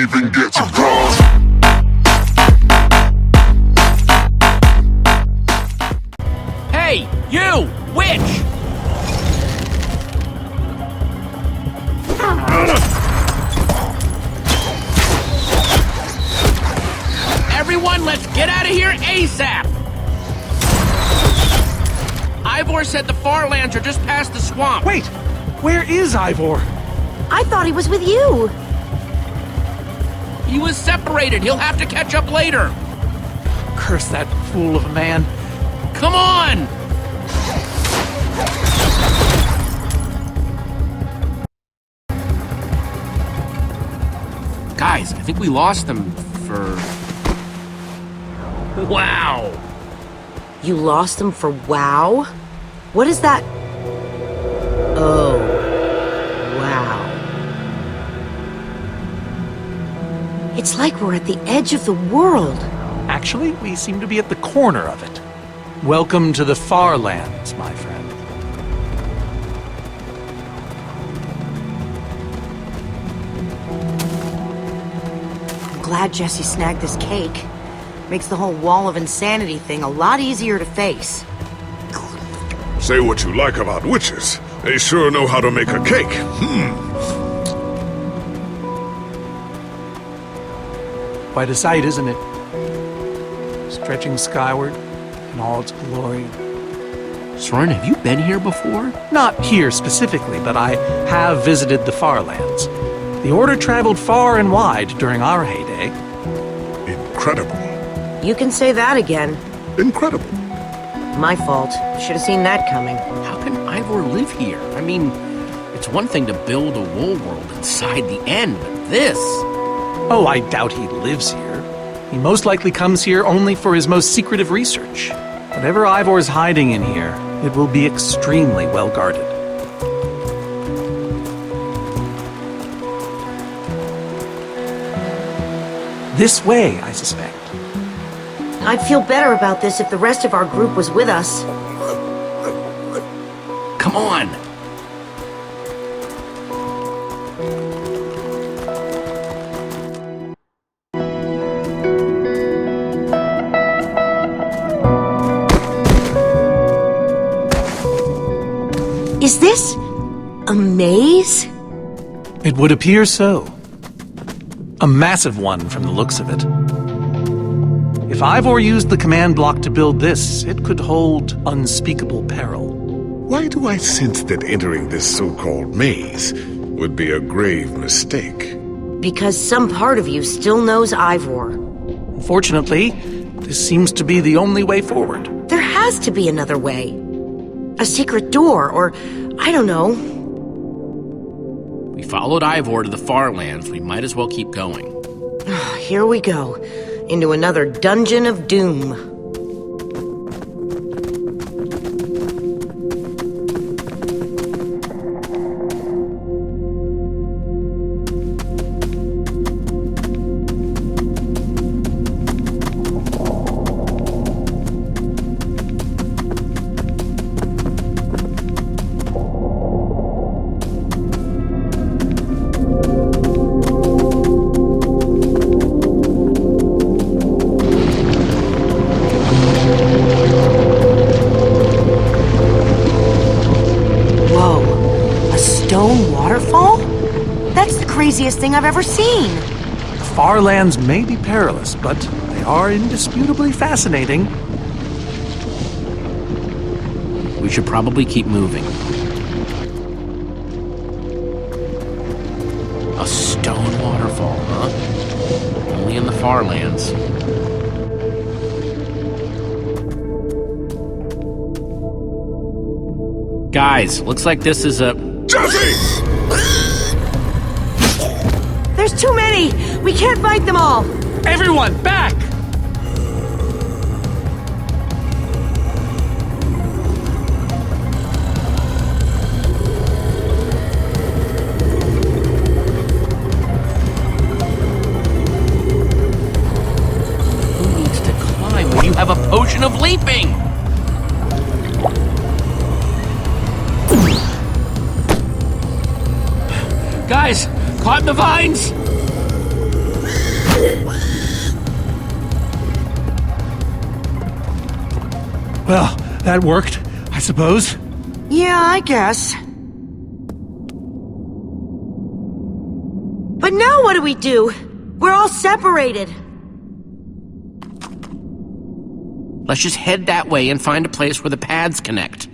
even get to cross. Hey, you! Witch! Everyone, let's get out of here ASAP! Ivor said the Farlands are just past the swamp. Wait! Where is Ivor? I thought he was with you. He was separated. He'll have to catch up later. Curse that fool of a man. Come on! Guys, I think we lost them for... Wow! You lost them for WoW? What is that? Oh, wow. It's like we're at the edge of the world. Actually, we seem to be at the corner of it. Welcome to the Farlands, my friend. I'm glad Jesse snagged this cake. Makes the whole wall of insanity thing a lot easier to face. Say what you like about witches. They sure know how to make a cake. Quite a sight, isn't it? Stretching skyward in all its glory. Soren, have you been here before? Not here specifically, but I have visited the Farlands. The Order traveled far and wide during our heyday. Incredible. You can say that again. Incredible. My fault. Should have seen that coming. How can Ivor live here? I mean, it's one thing to build a wool world inside the end, but this... Oh, I doubt he lives here. He most likely comes here only for his most secretive research. Whatever Ivor's hiding in here, it will be extremely well guarded. This way, I suspect. I'd feel better about this if the rest of our group was with us. Come on! Is this a maze? It would appear so. A massive one from the looks of it. If Ivor used the command block to build this, it could hold unspeakable peril. Why do I sense that entering this so-called maze would be a grave mistake? Because some part of you still knows Ivor. Unfortunately, this seems to be the only way forward. There has to be another way. A secret door, or I don't know. We followed Ivor to the Farlands. We might as well keep going. Here we go. Into another dungeon of doom. Craziest thing I've ever seen. The Farlands may be perilous, but they are indisputably fascinating. We should probably keep moving. A stone waterfall, huh? Only in the Farlands. Guys, looks like this is a... Jesse! There's too many! We can't fight them all! Everyone, back! Who needs to climb when you have a potion of leaping? Guys, caught in the vines! Well, that worked, I suppose. Yeah, I guess. But now what do we do? We're all separated. Let's just head that way and find a place where the paths connect.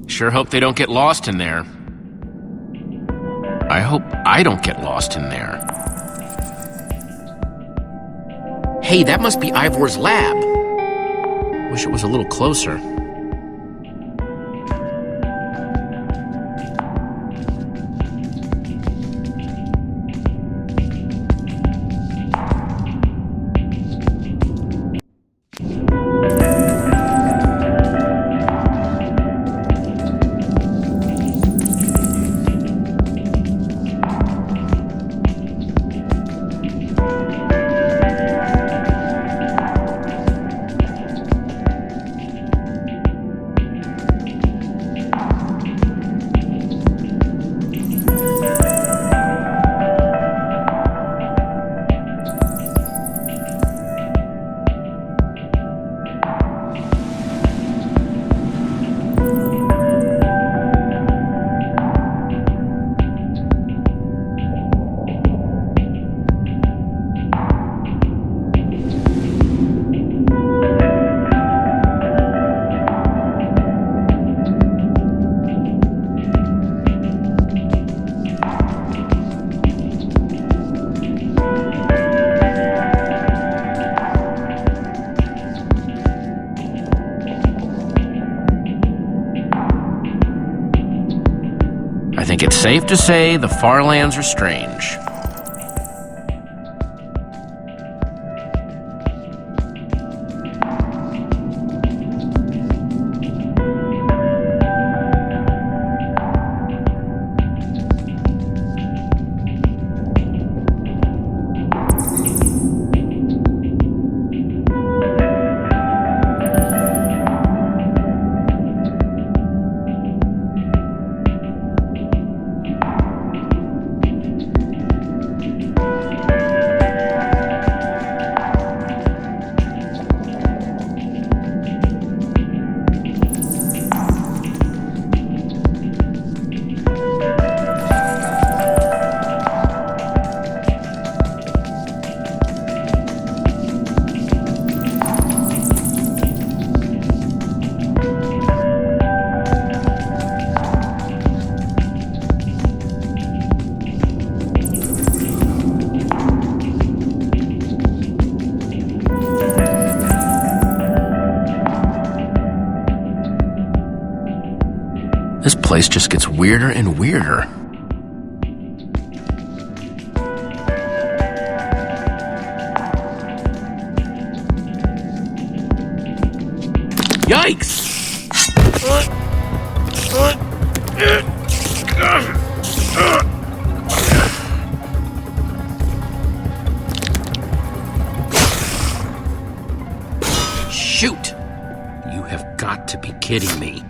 Sure hope they don't get lost in there. I hope I don't get lost in there. Hey, that must be Ivor's lab. Wish it was a little closer. I think it's safe to say the far lands are strange. This place just gets weirder and weirder. Yikes! Shoot! You have got to be kidding me.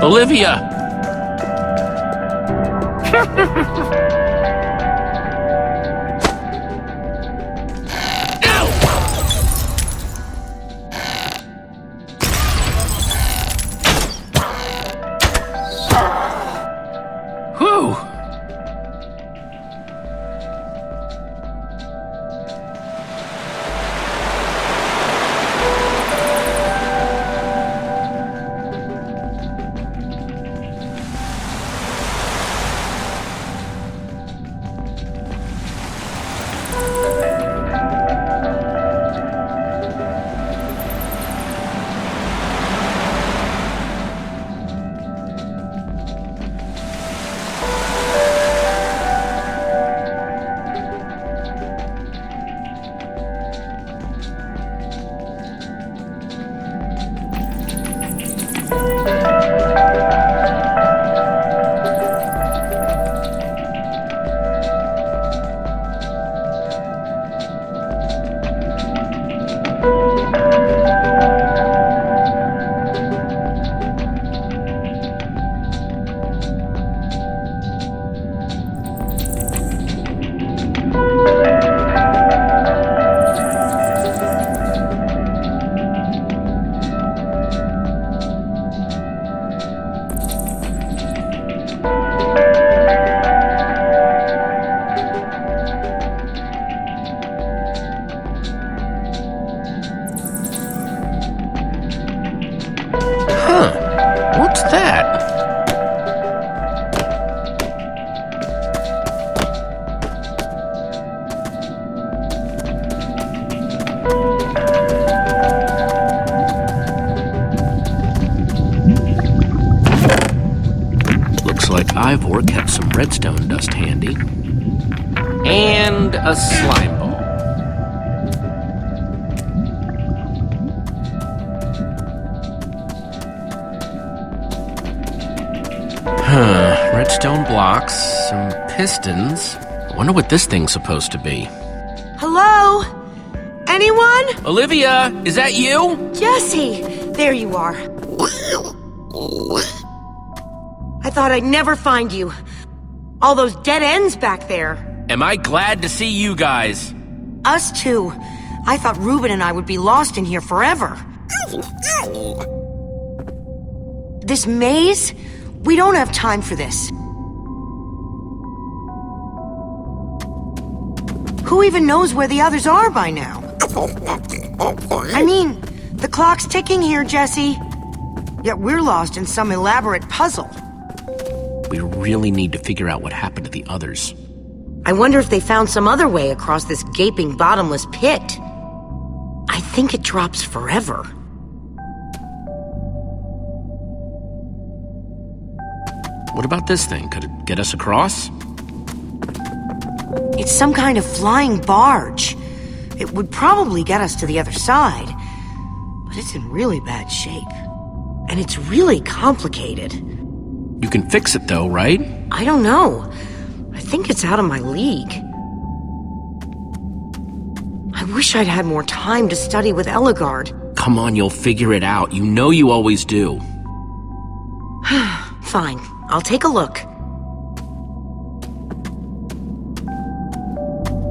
Olivia! Whew! What's that? Looks like Ivor kept some redstone dust handy. And a slime ball. Redstone blocks, some pistons. I wonder what this thing's supposed to be. Hello? Anyone? Olivia, is that you? Jesse! There you are. I thought I'd never find you. All those dead ends back there. Am I glad to see you guys? Us too. I thought Ruben and I would be lost in here forever. This maze? We don't have time for this. Who even knows where the others are by now? I mean, the clock's ticking here, Jesse. Yet we're lost in some elaborate puzzle. We really need to figure out what happened to the others. I wonder if they found some other way across this gaping bottomless pit. I think it drops forever. What about this thing? Could it get us across? It's some kind of flying barge. It would probably get us to the other side. But it's in really bad shape. And it's really complicated. You can fix it though, right? I don't know. I think it's out of my league. I wish I'd had more time to study with Eligard. Come on, you'll figure it out. You know you always do. Fine, I'll take a look.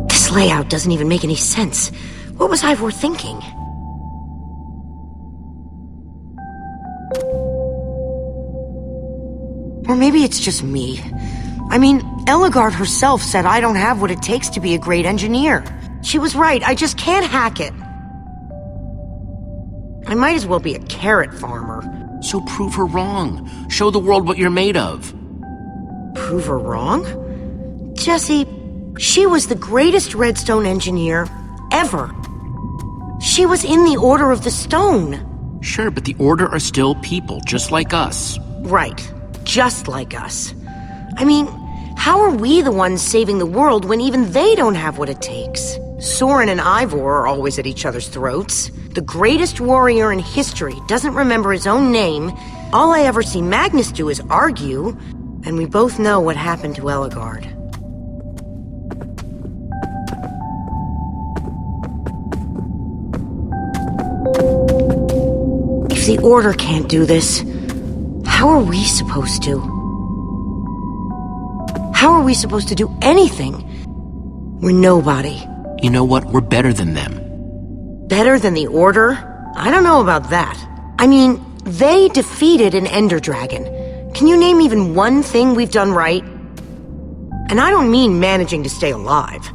This layout doesn't even make any sense. What was Ivor thinking? Or maybe it's just me. I mean, Eligard herself said I don't have what it takes to be a great engineer. She was right, I just can't hack it. I might as well be a carrot farmer. So prove her wrong. Show the world what you're made of. Prove her wrong? Jesse, she was the greatest redstone engineer ever. She was in the Order of the Stone. Sure, but the Order are still people, just like us. Right, just like us. I mean, how are we the ones saving the world when even they don't have what it takes? Soren and Ivor are always at each other's throats. The greatest warrior in history doesn't remember his own name. All I ever see Magnus do is argue, and we both know what happened to Eligard. If the Order can't do this, How are we supposed to? How are we supposed to do anything? We're nobody. You know what? We're better than them. Better than the Order? I don't know about that. I mean, they defeated an Ender Dragon. Can you name even one thing we've done right? And I don't mean managing to stay alive.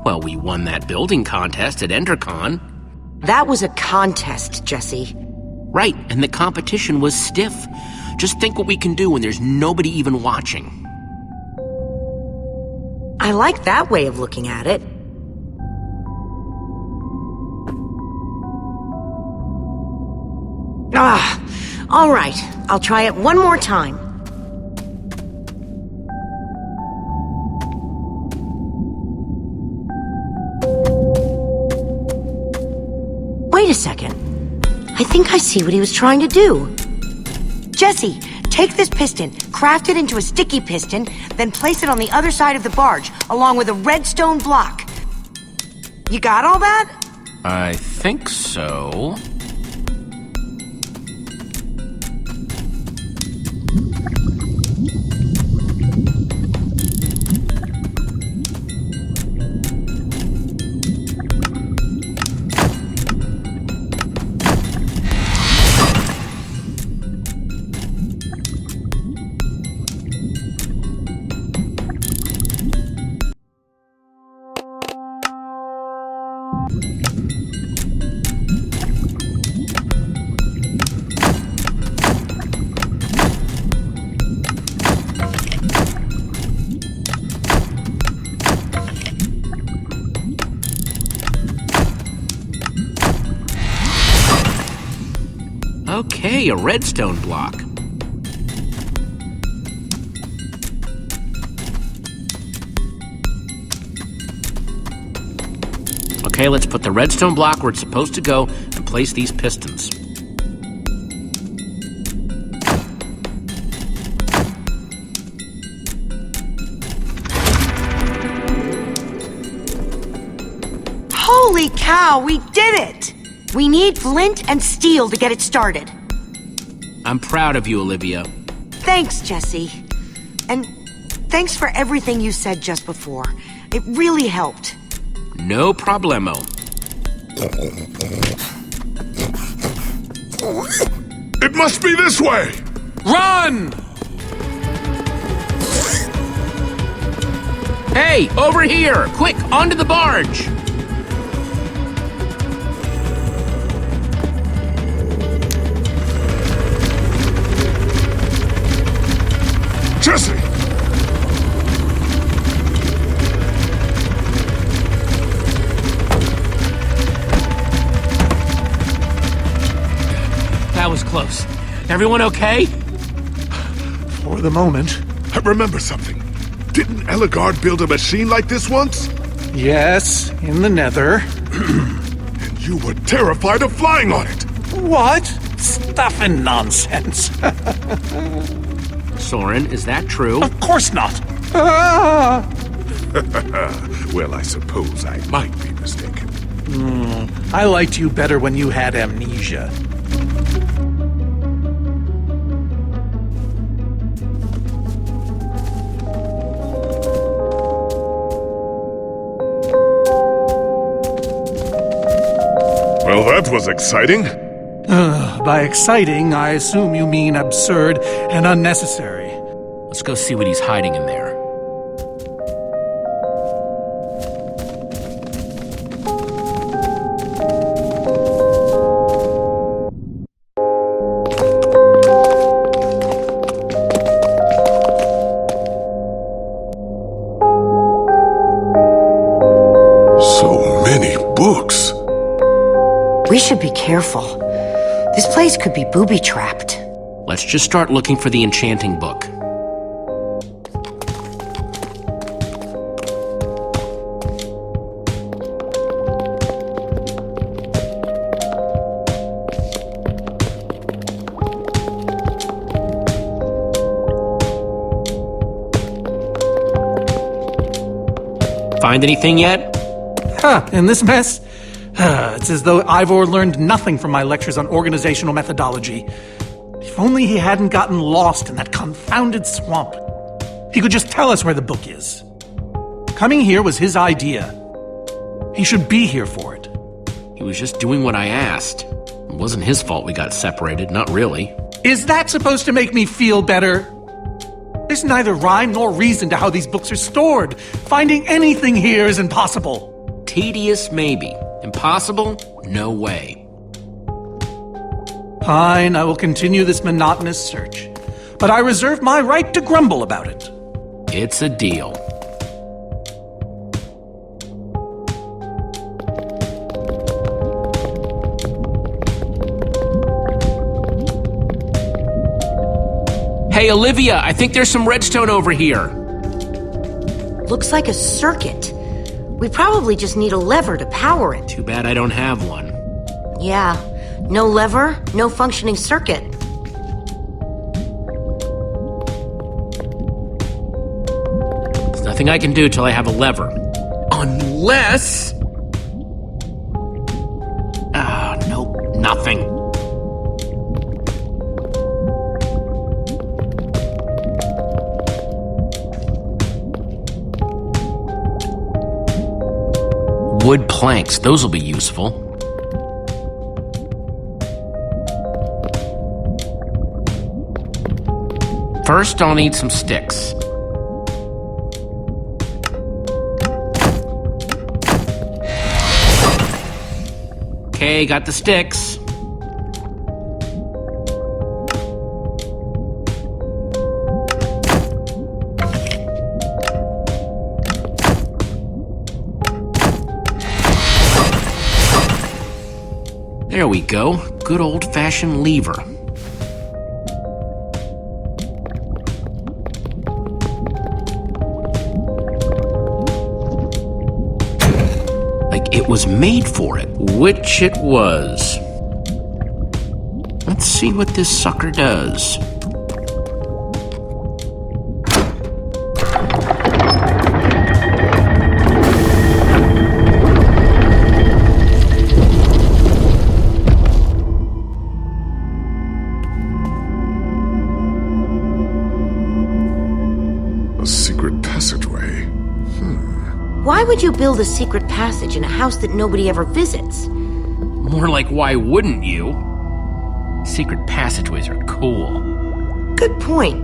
Well, we won that building contest at EnderCon. That was a contest, Jesse. Right, and the competition was stiff. Just think what we can do when there's nobody even watching. I like that way of looking at it. All right. I'll try it one more time. Wait a second. I think I see what he was trying to do. Jesse, take this piston, craft it into a sticky piston, then place it on the other side of the barge, along with a redstone block. You got all that? I think so. Okay, a redstone block. Okay, let's put the redstone block where it's supposed to go and place these pistons. Holy cow, we did it! We need flint and steel to get it started. I'm proud of you, Olivia. Thanks, Jesse. And thanks for everything you said just before. It really helped. No problemo. It must be this way! Run! Hey, over here! Quick, onto the barge! Jesse! That was close. Everyone okay? For the moment. I remember something. Didn't Ellegard build a machine like this once? Yes, in the Nether. And you were terrified of flying on it! What? Stuff and nonsense. Soren, is that true? Of course not. Ah! Well, I suppose I might be mistaken. I liked you better when you had amnesia. Well, that was exciting. By exciting, I assume you mean absurd and unnecessary. Let's go see what he's hiding in there. So many books. We should be careful. This place could be booby-trapped. Let's just start looking for the enchanting book. Find anything yet? Huh, in this mess? It's as though Ivor learned nothing from my lectures on organizational methodology. If only he hadn't gotten lost in that confounded swamp. He could just tell us where the book is. Coming here was his idea. He should be here for it. He was just doing what I asked. It wasn't his fault we got separated, not really. Is that supposed to make me feel better? There's neither rhyme nor reason to how these books are stored. Finding anything here is impossible. Tedious, maybe. Impossible? No way. Fine, I will continue this monotonous search. But I reserve my right to grumble about it. It's a deal. Hey, Olivia, I think there's some redstone over here. Looks like a circuit. We probably just need a lever to power it. Too bad I don't have one. Yeah, no lever, no functioning circuit. There's nothing I can do till I have a lever. Unless... nope, nothing. Wood planks, those will be useful. First, I'll need some sticks. Okay, got the sticks. There we go. Good old-fashioned lever. Like it was made for it, which it was. Let's see what this sucker does. A secret passageway. Why would you build a secret passage in a house that nobody ever visits? More like, why wouldn't you? Secret passageways are cool. Good point.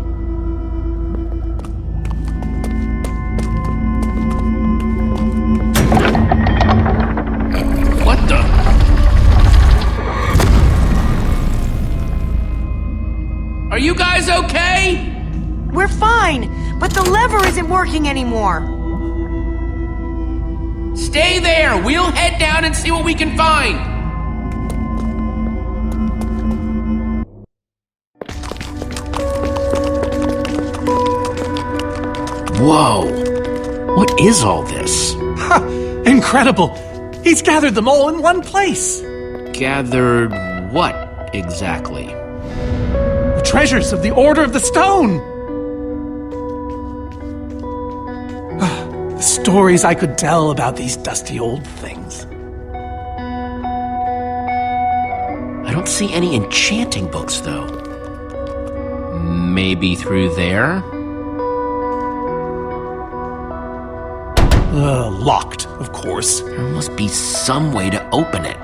What the? Are you guys okay? We're fine, but the lever isn't working anymore. Stay there! We'll head down and see what we can find! Whoa! What is all this? Ha! Incredible! He's gathered them all in one place! Gathered what, exactly? The treasures of the Order of the Stone! The stories I could tell about these dusty old things. I don't see any enchanting books, though. Maybe through there? Locked, of course. There must be some way to open it.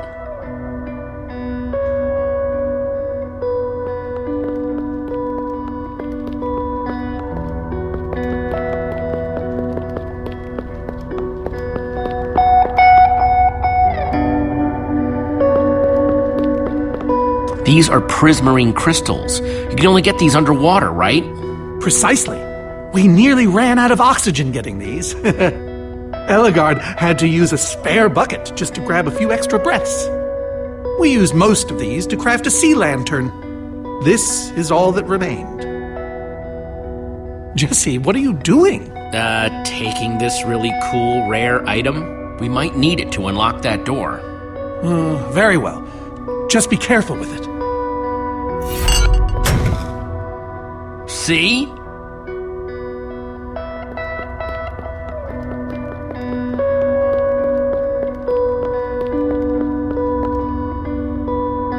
These are prismarine crystals. You can only get these underwater, right? Precisely. We nearly ran out of oxygen getting these. Eligard had to use a spare bucket just to grab a few extra breaths. We used most of these to craft a sea lantern. This is all that remained. Jesse, what are you doing? Taking this really cool, rare item. We might need it to unlock that door. Very well. Just be careful with it. See?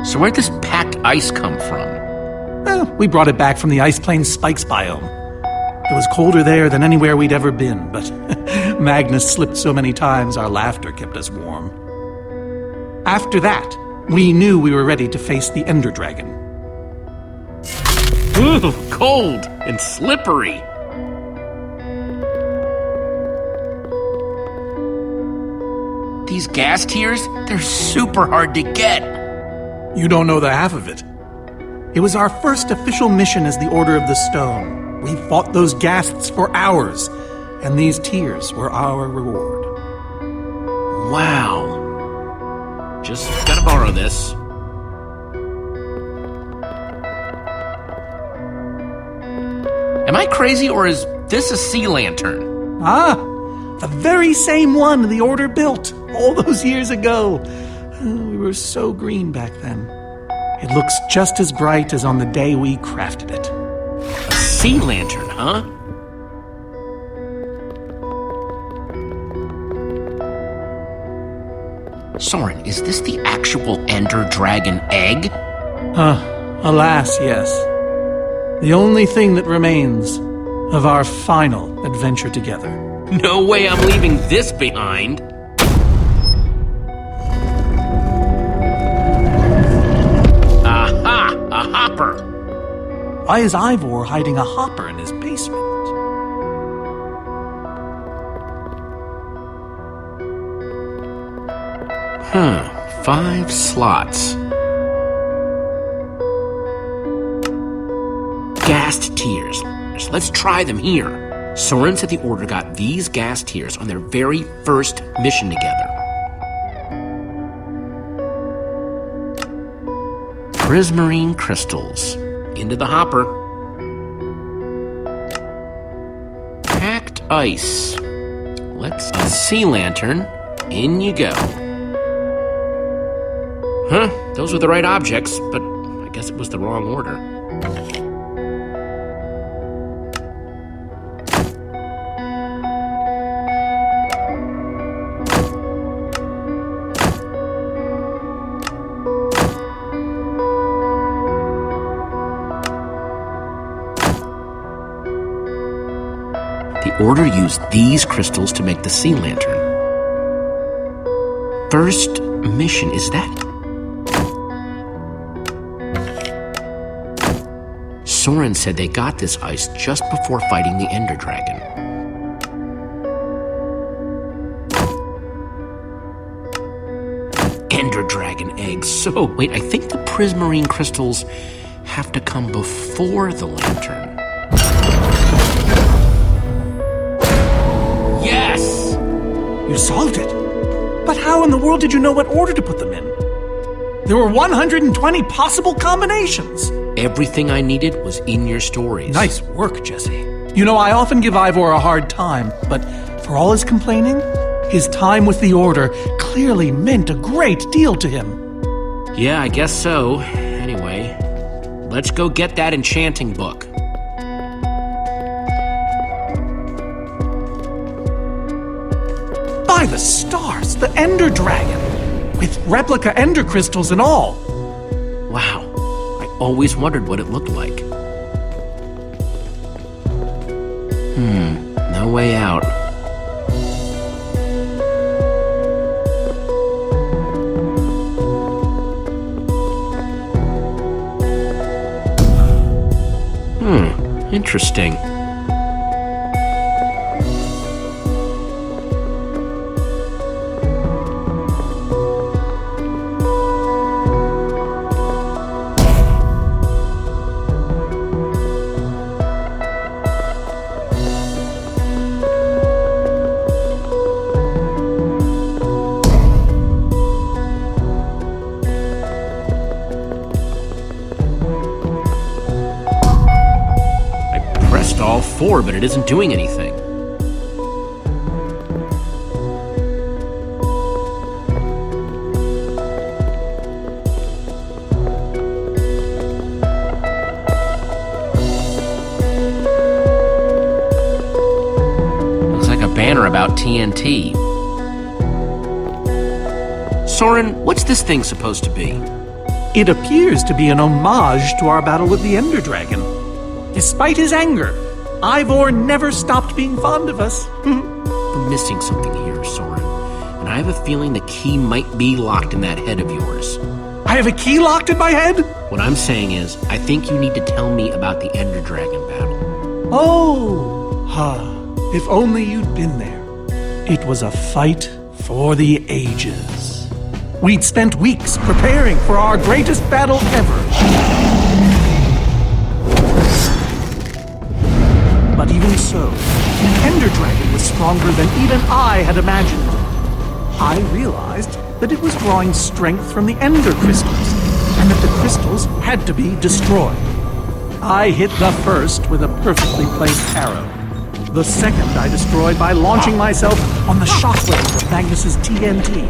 So where'd this packed ice come from? We brought it back from the Ice Plains Spikes biome. It was colder there than anywhere we'd ever been, but Magnus slipped so many times our laughter kept us warm. After that, we knew we were ready to face the Ender Dragon. Ooh, cold and slippery. These gas tiers, they're super hard to get. You don't know the half of it. It was our first official mission as the Order of the Stone. We fought those ghasts for hours, and these tears were our reward. Wow. Just gotta borrow this. Am I crazy, or is this a sea lantern? Ah, the very same one the Order built all those years ago. We were so green back then. It looks just as bright as on the day we crafted it. A sea lantern, huh? Soren, is this the actual Ender Dragon egg? Alas, yes. The only thing that remains of our final adventure together. No way I'm leaving this behind. Aha! A hopper! Why is Ivor hiding a hopper in his basement? 5 slots. Gassed tiers. Let's try them here. Soren said the Order got these gas tiers on their very first mission together. Prismarine crystals. Into the hopper. Packed ice. Let's a sea lantern. In you go. Huh, those were the right objects, but I guess it was the wrong order. The Order used these crystals to make the sea lantern. First mission, is that? Soren said they got this ice just before fighting the Ender Dragon. Ender Dragon eggs. So, wait, I think the prismarine crystals have to come before the lantern. Yes! You solved it. But how in the world did you know what order to put them in? There were 120 possible combinations. Everything I needed was in your stories. Nice work, Jesse. You know, I often give Ivor a hard time, but for all his complaining, his time with the Order clearly meant a great deal to him. Yeah, I guess so. Anyway, let's go get that enchanting book. By the stars, the Ender Dragon! With replica Ender crystals and all! Wow, I always wondered what it looked like. No way out. Interesting. All 4, but it isn't doing anything. Looks like a banner about TNT. Soren, what's this thing supposed to be? It appears to be an homage to our battle with the Ender Dragon. Despite his anger, Ivor never stopped being fond of us. We're missing something here, Soren. And I have a feeling the key might be locked in that head of yours. I have a key locked in my head? What I'm saying is, I think you need to tell me about the Ender Dragon battle. Oh, if only you'd been there. It was a fight for the ages. We'd spent weeks preparing for our greatest battle ever. But even so, the Ender Dragon was stronger than even I had imagined. I realized that it was drawing strength from the Ender crystals, and that the crystals had to be destroyed. I hit the first with a perfectly placed arrow. The second I destroyed by launching myself on the shockwave of Magnus's TNT.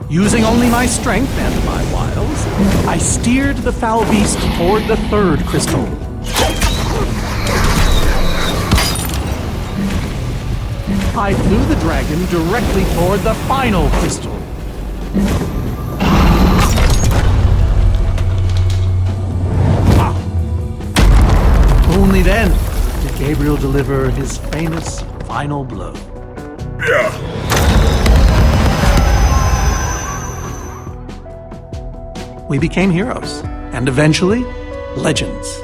Using only my strength and my wiles, I steered the foul beast toward the third crystal. I flew the dragon directly toward the final crystal. Only then did Gabriel deliver his famous final blow. We became heroes, and eventually, legends.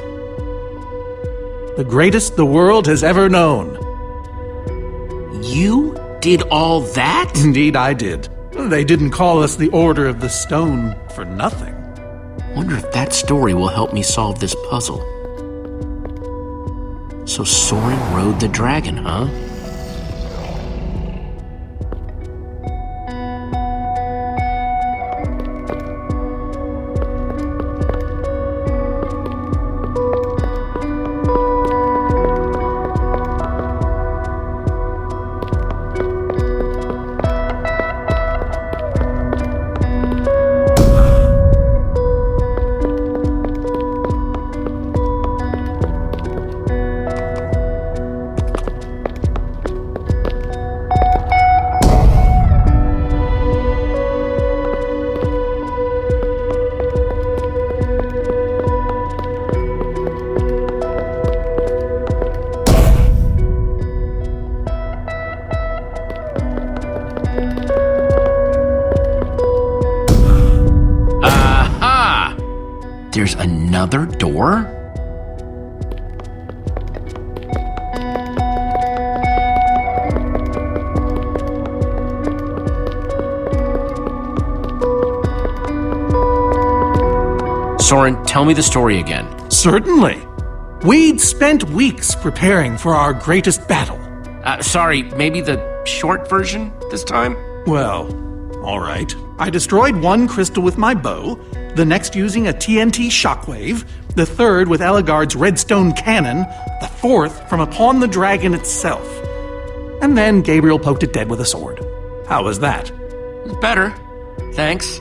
The greatest the world has ever known. You did all that? Indeed, I did. They didn't call us the Order of the Stone for nothing. Wonder if that story will help me solve this puzzle. So Soren rode the dragon, huh? There's another door? Soren, tell me the story again. Certainly. We'd spent weeks preparing for our greatest battle. Sorry, maybe the short version this time? Well, all right. I destroyed one crystal with my bow, the next using a TNT shockwave, the third with Eligard's redstone cannon, the fourth from upon the dragon itself. And then Gabriel poked it dead with a sword. How was that? Better. Thanks.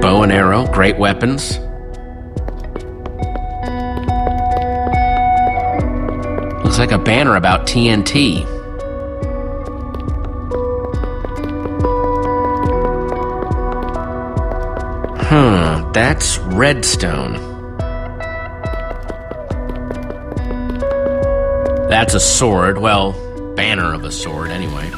Bow and arrow, great weapons. Looks like a banner about TNT. That's redstone. That's a sword. Well, banner of a sword, anyway.